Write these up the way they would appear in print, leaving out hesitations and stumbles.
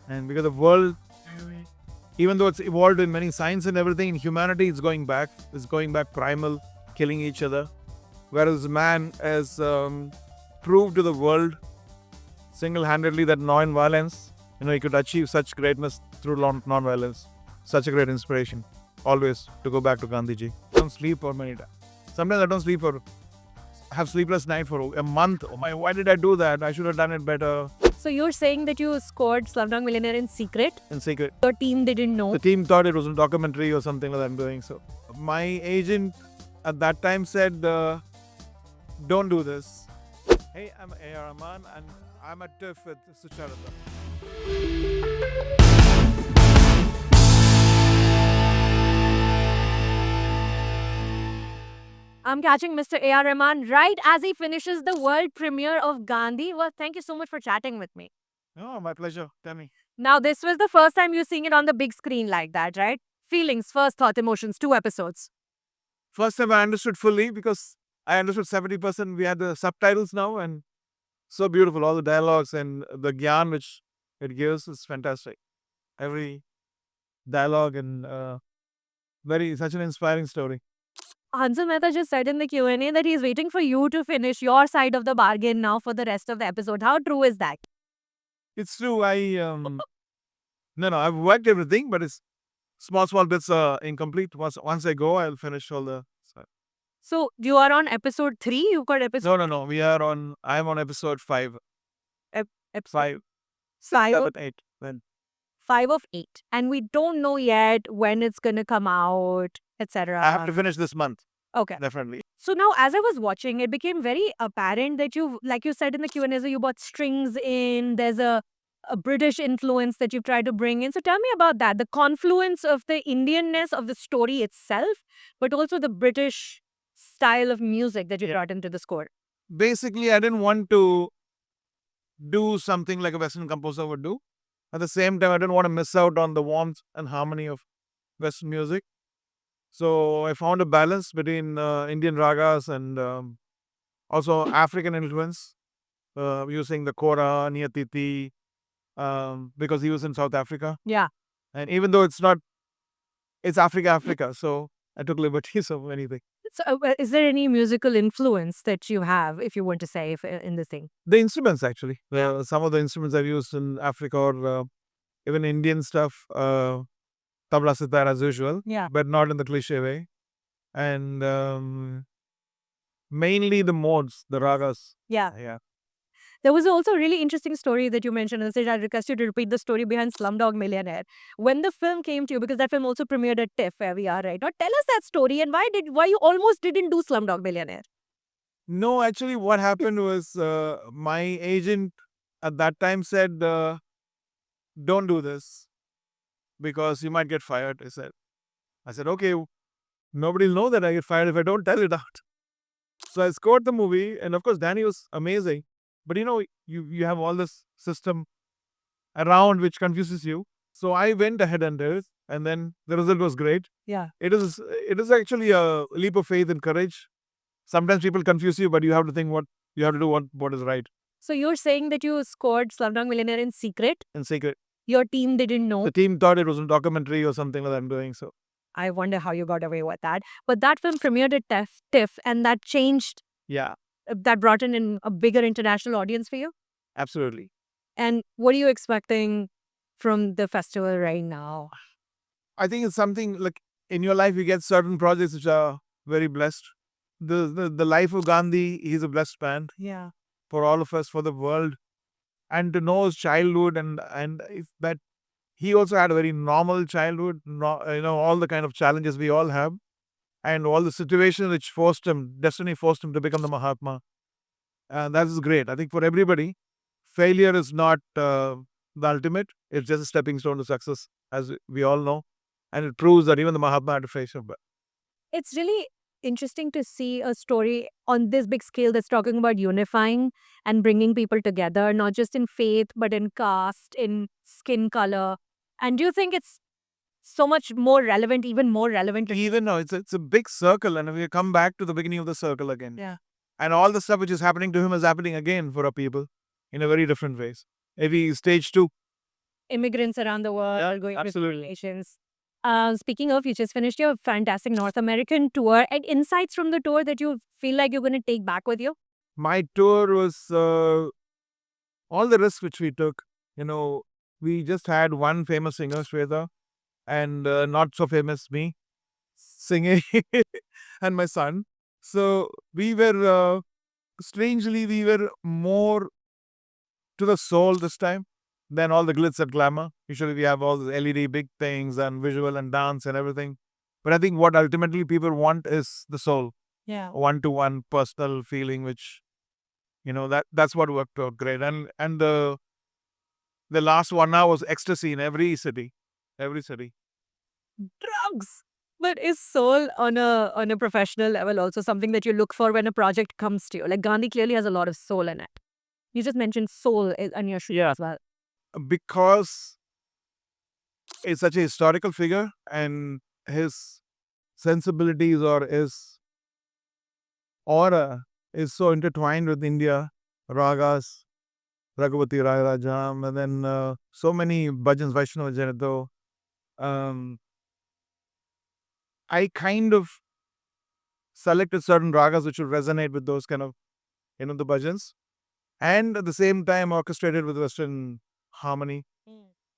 And because the world, even though it's evolved in many science and everything, in humanity, it's going back. It's going back primal, killing each other. Whereas man has proved to the world single-handedly that non-violence, he could achieve such greatness through non-violence. Such a great inspiration. Always to go back to Gandhiji. Don't sleep for many times. Sometimes I don't sleep for, have sleepless night for a month. Oh my, why did I do that? I should have done it better. So you're saying that you scored Slumdog Millionaire in secret? In secret. Your team didn't know? The team thought it was a documentary or something like that I'm doing. So my agent at that time said, don't do this. Hey, I'm Rahman and I'm at TIFF with Sucharita. I'm catching Mr. A.R. Rahman right as he finishes the world premiere of Gandhi. Well, thank you so much for chatting with me. Oh, my pleasure. Tell me. Now, this was the first time you're seeing it on the big screen like that, right? Feelings, first thought, emotions, 2 episodes. First time I understood fully because I understood 70%. We had the subtitles now and so beautiful. All the dialogues and the gyan which it gives is fantastic. Every dialogue and such an inspiring story. Hansal Mehta just said in the Q&A that he's waiting for you to finish your side of the bargain now for the rest of the episode. How true is that? It's true. I've worked everything, but it's small bits incomplete. Once I go, I'll finish all the. So you are on episode 3. You've got episode. No. I'm on episode 5. Episode 5, 5 of 8. Then 5 of 8, and we don't know yet when it's gonna come out, etc. I have to finish this month. Okay. Definitely. So now, as I was watching, it became very apparent that you, like you said in the Q&A, so you brought strings in. There's a British influence that you've tried to bring in. So tell me about that, the confluence of the Indianness of the story itself, but also the British style of music that you brought into the score. Basically, I didn't want to do something like a Western composer would do. At the same time, I didn't want to miss out on the warmth and harmony of Western music. So I found a balance between Indian ragas and also African influence, using the kora, niyatiti, because he was in South Africa. Yeah. And even though it's Africa. So I took liberties of anything. So is there any musical influence that you have, if you want to say, in this thing? The instruments, actually. Some of the instruments I've used in Africa or even Indian stuff, tabla sitar as usual, Yeah. but not in the cliche way. And mainly the modes, the ragas. Yeah. Yeah. There was also a really interesting story that you mentioned, and I request you to repeat the story behind Slumdog Millionaire. When the film came to you, because that film also premiered at TIFF, where we are right now, tell us that story and why you almost didn't do Slumdog Millionaire. No, actually, what happened was my agent at that time said, don't do this because you might get fired. I said, okay, nobody will know that I get fired if I don't tell it out. So I scored the movie, and of course, Danny was amazing. But you have all this system around which confuses you. So I went ahead and did it, and then the result was great. Yeah. It is actually a leap of faith and courage. Sometimes people confuse you, but you have to think you have to do what is right. So you're saying that you scored Slumdog Millionaire in secret? In secret. Your team didn't know? The team thought it was a documentary or something like that I'm doing. So I wonder how you got away with that. But that film premiered at TIFF, and that changed. Yeah. That brought in a bigger international audience for you? Absolutely. And what are you expecting from the festival right now? I think it's something like in your life you get certain projects which are very blessed. The life of Gandhi, he's a blessed man. Yeah. For all of us, for the world, and to know his childhood and if that he also had a very normal childhood. All the kind of challenges we all have, and all the situations which destiny forced him to become the Mahatma. That is great. I think for everybody, failure is not the ultimate. It's just a stepping stone to success, as we all know. And it proves that even the Mahatma had to face it. It's really interesting to see a story on this big scale that's talking about unifying and bringing people together, not just in faith, but in caste, in skin color. And do you think it's so much more relevant, even more relevant? Even now, it's a big circle, and we come back to the beginning of the circle again. Yeah. And all the stuff which is happening to him is happening again for our people in a very different ways. Maybe stage 2. immigrants around the world Yeah, going absolutely. through nations. Speaking of, you just finished your fantastic North American tour. And insights from the tour that you feel like you're going to take back with you? My tour was all the risks which we took. You know, we just had one famous singer, Shweta, and not so famous me singing, and my son. So we were strangely we were more to the soul this time than all the glitz and glamour. Usually we have all the LED big things and visual and dance and everything. But I think what ultimately people want is the soul, Yeah. one to one personal feeling, which that's what worked out great. And the last 1 hour was ecstasy in every city, every city. Drugs. But is soul on a professional level also something that you look for when a project comes to you? Like Gandhi clearly has a lot of soul in it. You just mentioned soul on your show Yeah, as well. because it's such a historical figure, and his sensibilities or his aura is so intertwined with India, ragas, Raghavati Rai Rajam, and then so many bhajans, Vaishnava Janato. Um, I kind of selected certain ragas which would resonate with those kind of, the bhajans, and at the same time orchestrated with Western harmony.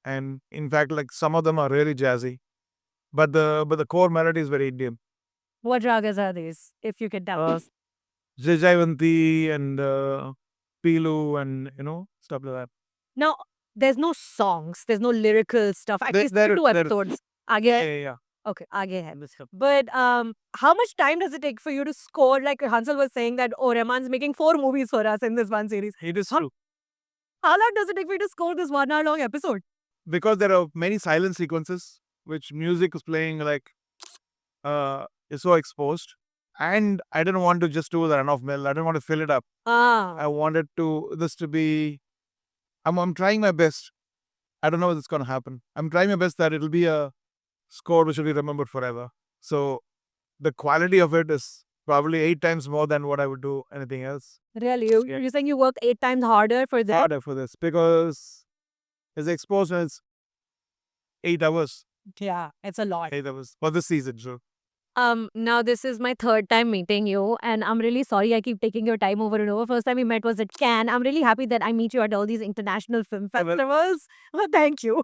And in fact, like some of them are really jazzy, but the core melody is very Indian. What ragas are these, if you could tell us? Jaivanti and Pilu and stuff like that. Now, there's no songs, there's no lyrical stuff. At There, least there, two there. episodes. Aage Yeah, hai? yeah, yeah. Okay, aage hai. But how much time does it take for you to score? Like Hansal was saying that, oh, Rahman's making 4 movies for us in this one series. It is How, true. how long does it take for you to score this 1 hour long episode? Because there are many silent sequences which music is playing like is so exposed, and I didn't want to just do the run off mill. I didn't want to fill it up. I wanted this to be. I'm trying my best. I don't know if it's going to happen. I'm trying my best that it'll be a score which will be remembered forever. So the quality of it is probably 8 times more than what I would do anything else. Really? You're saying you work 8 times harder for this? Harder for this because it's exposed and it's 8 hours. Yeah, it's a lot. 8 hours for this season. So Now this is my third time meeting you, and I'm really sorry I keep taking your time over and over. First time we met was at Cannes. I'm really happy that I meet you at all these international film well, festivals. Well, thank you.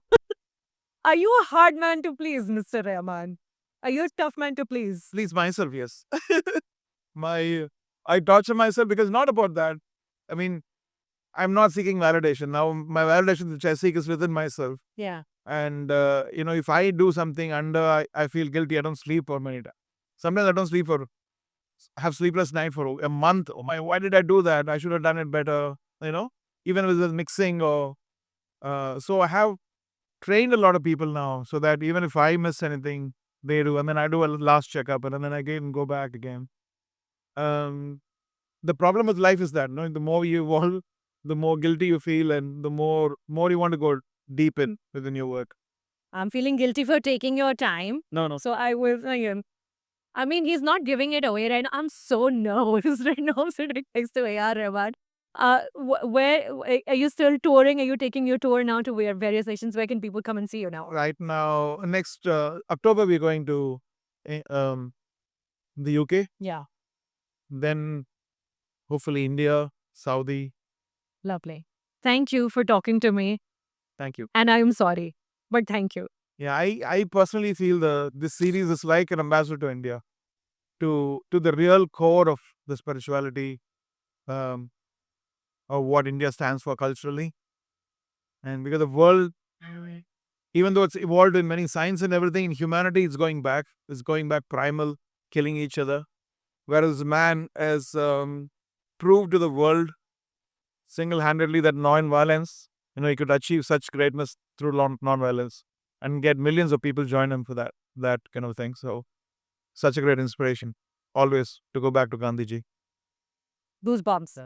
Are you a hard man to please, Mr. Rahman? Are you a tough man to please? please myself, yes. I torture myself because not about that. I mean, I'm not seeking validation now. My validation which I seek is within myself. Yeah. And if I do something under, I feel guilty. I don't sleep for many times. Sometimes I don't sleep for have sleepless night for a month. Oh my, why did I do that? I should have done it better. Even with the mixing or so I have trained a lot of people now so that even if I miss anything, they do, and then I do a last checkup, and then again go back again. The problem with life is that the more you evolve, the more guilty you feel, and the more you want to go deep in within your work. I'm feeling guilty for taking your time. No. So I will. I mean, he's not giving it away right now. I'm so nervous right now. I'm sitting next to A.R. Rahman. Where are you still touring? Are you taking your tour now to various nations? Where can people come and see you now? Right now, next October, we're going to the UK, Yeah, then hopefully India, Saudi. lovely. Thank you for talking to me. Thank you. And I'm sorry, but thank you. Yeah, I personally feel this series is like an ambassador to India, to the real core of the spirituality, um, of what India stands for culturally, and because the world, even though it's evolved in many science and everything, in humanity, it's going back. It's going back primal, killing each other. Whereas man has proved to the world single-handedly that non-violence, he could achieve such greatness through non-violence and get millions of people join him for that kind of thing. So, such a great inspiration, always to go back to Gandhiji. Goosebumps.